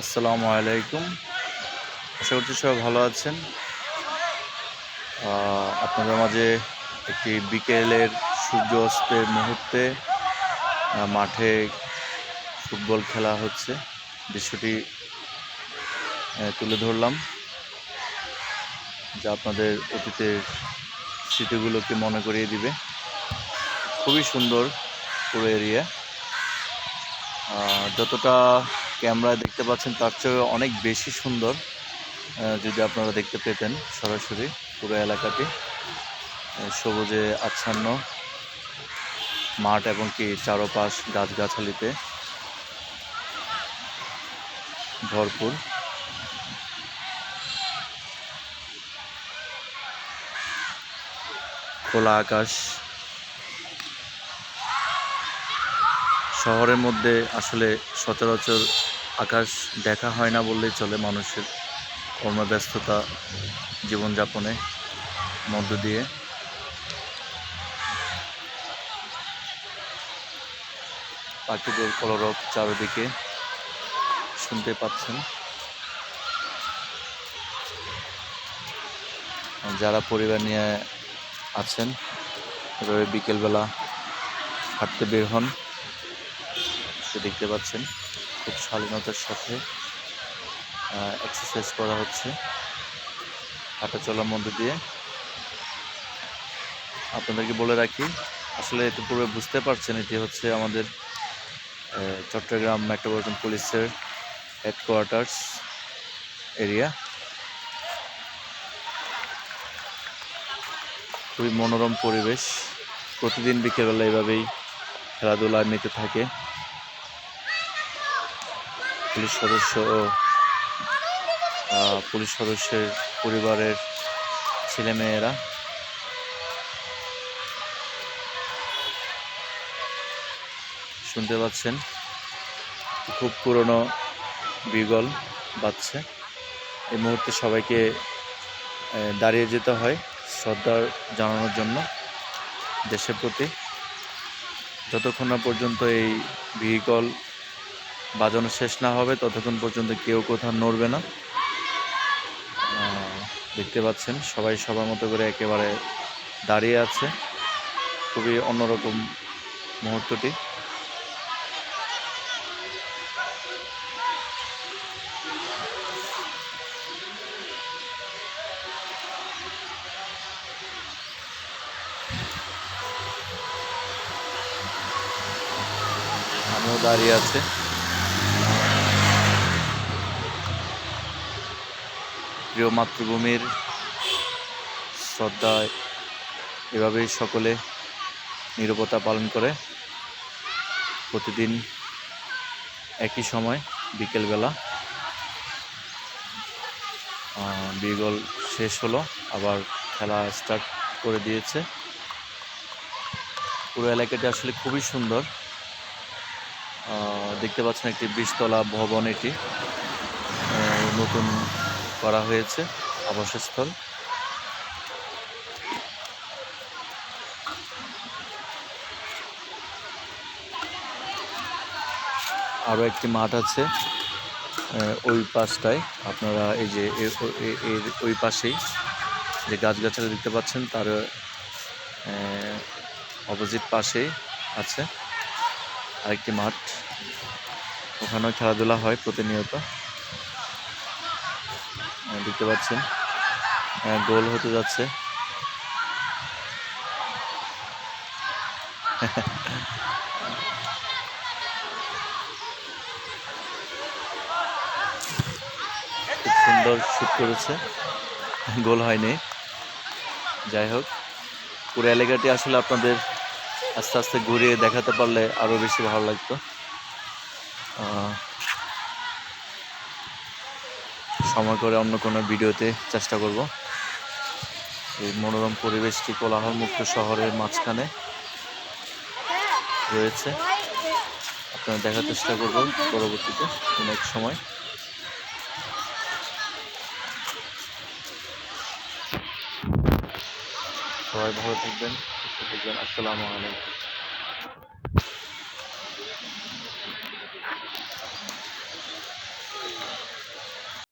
আসসালামু আলাইকুম। আশা করছি সবাই ভালো আছেন। আপনাদের মাঝে একটি বিকেলের সূর্য অস্তের মুহূর্তে মাঠে ফুটবল খেলা হচ্ছে, দৃশ্যটি তুলে ধরলাম, যা আপনাদের অতীতের স্মৃতিগুলোকে মনে করিয়ে দিবে। খুবই সুন্দর পুরো এরিয়া। যতটা ক্যামেরায় দেখতে পাচ্ছেন তার চেয়ে অনেক বেশি সুন্দর যদি আপনারা দেখতে পেতেন সরাসরি পুরো এলাকাটি। সবুজে আচ্ছন্ন মাঠ এবং কি চারপাশ গাছগাছালিতে ভরপুর। খোলা আকাশ। শহরের মধ্যে আসলে সচরাচর আকাশ দেখা হয় না বললেই চলে, মানুষের কর্মব্যস্ততা জীবনযাপনে মধ্য দিয়ে। পাখিদের কলরব চারিদিকে শুনতে পাচ্ছেন। যারা পরিবার নিয়ে আছেন এভাবে বিকেলবেলা হাঁটতে বের হন, দেখতে পাচ্ছেন খুব শালীনতার সাথে এক্সারসাইজ করা হচ্ছে হাঁটা চলার মধ্যে দিয়ে। আপনাদেরকে বলে রাখি, আসলে এতে পুরো বুঝতে পারছেন, এটি হচ্ছে আমাদের চট্টগ্রাম মেট্রোপলিটন পুলিশের হেডকোয়ার্টার্স এরিয়া। খুবই মনোরম পরিবেশ। প্রতিদিন বিকেলবেলা এভাবেই খেলাধুলা নিতে থাকে পুলিশ সদস্য ও পুলিশ সদস্যের পরিবারের ছেলেমেয়েরা। শুনতে পাচ্ছেন খুব পুরনো বিগল বাজছে। এই মুহূর্তে সবাইকে দাঁড়িয়ে যেতে হয় শ্রদ্ধা জানানোর জন্য দেশের প্রতি। যতক্ষণ না পর্যন্ত এই ভেহিকল বাজানো শেষ না হবে ততক্ষণ পর্যন্ত কেউ কোথাও নড়বে না। দেখতে পাচ্ছেন সবাই সবার মতো করে একেবারে দাঁড়িয়ে আছে। খুবই অন্যরকম মুহূর্তটি। আমিও দাঁড়িয়ে আছে। প্রিয় মাতৃভূমির শ্রদ্ধায় এভাবেই সকলে নীরবতা পালন করে প্রতিদিন একই সময় বিকেলবেলা। বিগল শেষ হলো, আবার খেলা স্টার্ট করে দিয়েছে। পুরো এলাকাটি আসলে খুবই সুন্দর। দেখতে পাচ্ছেন একটি 20 তলা ভবন, এটি নতুন করা হয়েছে আবাসস্থল। আরও একটি মাঠ আছে ওই পাশটায়। আপনারা এই যে এর ওই পাশেই যে গাছগাছালি দেখতে পাচ্ছেন তার অপোজিট পাশেই আছে আরেকটি মাঠ। ওখানেও খেলাধুলা হয় প্রতিনিয়ত। দেখতে পাচ্ছেন গোল হতে যাচ্ছে। খুব সুন্দর শুট করেছে, গোল হয়নি। যাই হোক, পুরো এলাকাটি আসলে আপনাদের আস্তে আস্তে ঘুরিয়ে দেখাতে পারলে আরও বেশি ভালো লাগতো। সময় করে অন্য কোনো ভিডিওতে চেষ্টা করব। এই মনোরম পরিবেশটি কোলাহলমুক্ত শহরের মাঝখানে রয়েছে। আপনারা দেখার চেষ্টা করব পরবর্তীতে কোনো এক সময়। সবাই ভালো থাকবেন, সুস্থ থাকবেন। আসসালামু আলাইকুম।